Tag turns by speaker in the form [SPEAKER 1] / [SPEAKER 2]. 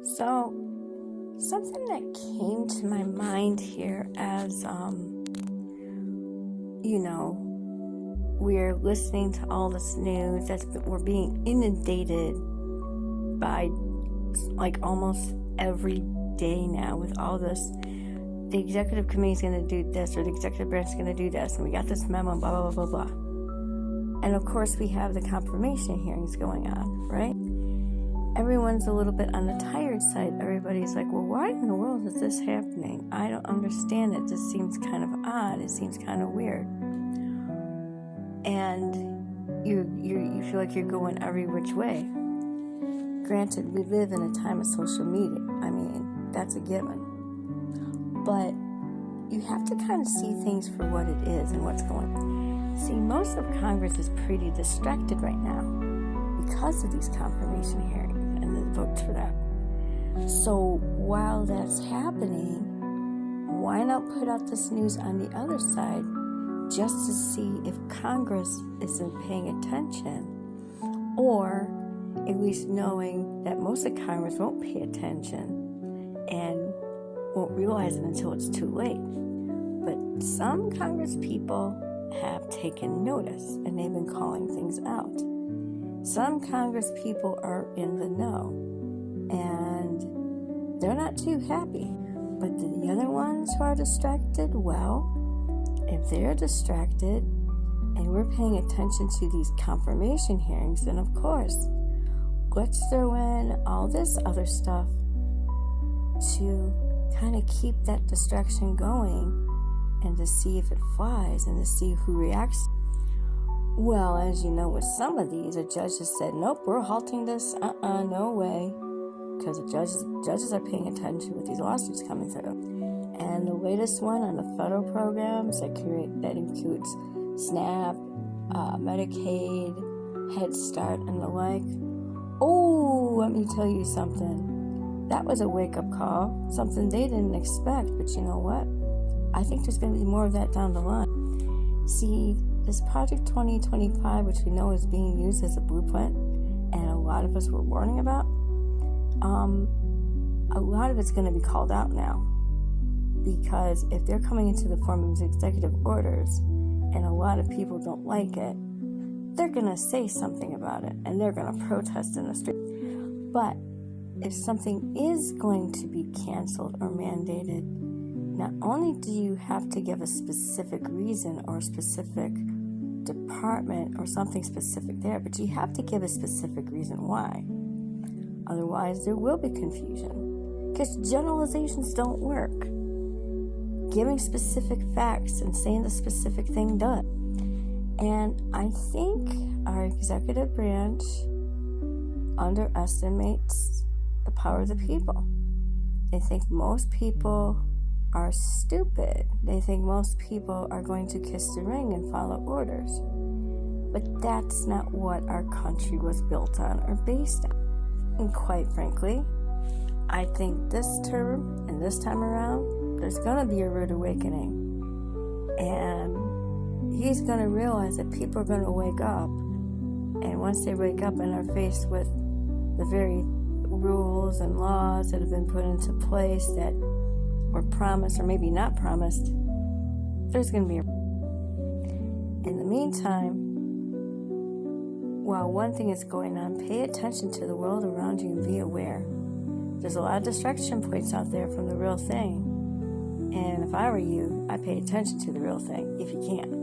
[SPEAKER 1] So, something that came to my mind here as, we're listening to all this news we're being inundated by like almost every day now with all this. The executive committee is going to do this, or the executive branch is going to do this, and we got this memo, blah, blah, blah, blah, blah. And of course, we have the confirmation hearings going on, right? Everyone's a little bit on the tired side. Everybody's like, well, why in the world is this happening? I don't understand it. This seems kind of odd. It seems kind of weird. And you feel like you're going every which way. Granted, we live in a time of social media. I mean, that's a given. But you have to kind of see things for what it is and what's going on. See, most of Congress is pretty distracted right now because of these confirmation hearings and the votes for that. So while that's happening, why not put out this news on the other side just to see if Congress isn't paying attention, or at least knowing that most of Congress won't pay attention and won't realize it until it's too late. But some Congress people have taken notice and they've been calling things out. Some Congress people are in the know and they're not too happy. But the other ones who are distracted, well, if they're distracted and we're paying attention to these confirmation hearings, then of course, let's throw in all this other stuff to kind of keep that distraction going and to see if it flies and to see who reacts. Well, as you know, with some of these, a judge has said, nope, we're halting this. No way. Because the judges are paying attention with these lawsuits coming through. And the latest one on the federal programs that includes SNAP, Medicaid, Head Start, and the like. Oh, let me tell you something. That was a wake-up call, something they didn't expect. But you know what? I think there's going to be more of that down the line. See, this Project 2025, which we know is being used as a blueprint, and a lot of us were warning about, a lot of it's going to be called out now. Because if they're coming into the form of executive orders, and a lot of people don't like it, they're going to say something about it, and they're going to protest in the street. But if something is going to be canceled or mandated, not only do you have to give a specific reason or a specific department or something specific there, but you have to give a specific reason why. Otherwise, there will be confusion. Because generalizations don't work. Giving specific facts and saying the specific thing does. And I think our executive branch underestimates the power of the people. They think most people are stupid. They think most people are going to kiss the ring and follow orders. But that's not what our country was built on or based on. And quite frankly, I think this term and this time around, there's going to be a rude awakening. And he's going to realize that people are going to wake up. And once they wake up and are faced with the very rules and laws that have been put into place that were promised or maybe not promised, there's going to be In the meantime, while one thing is going on, pay attention to the world around you and be aware. There's a lot of distraction points out there from the real thing. And if I were you, I'd pay attention to the real thing if you can.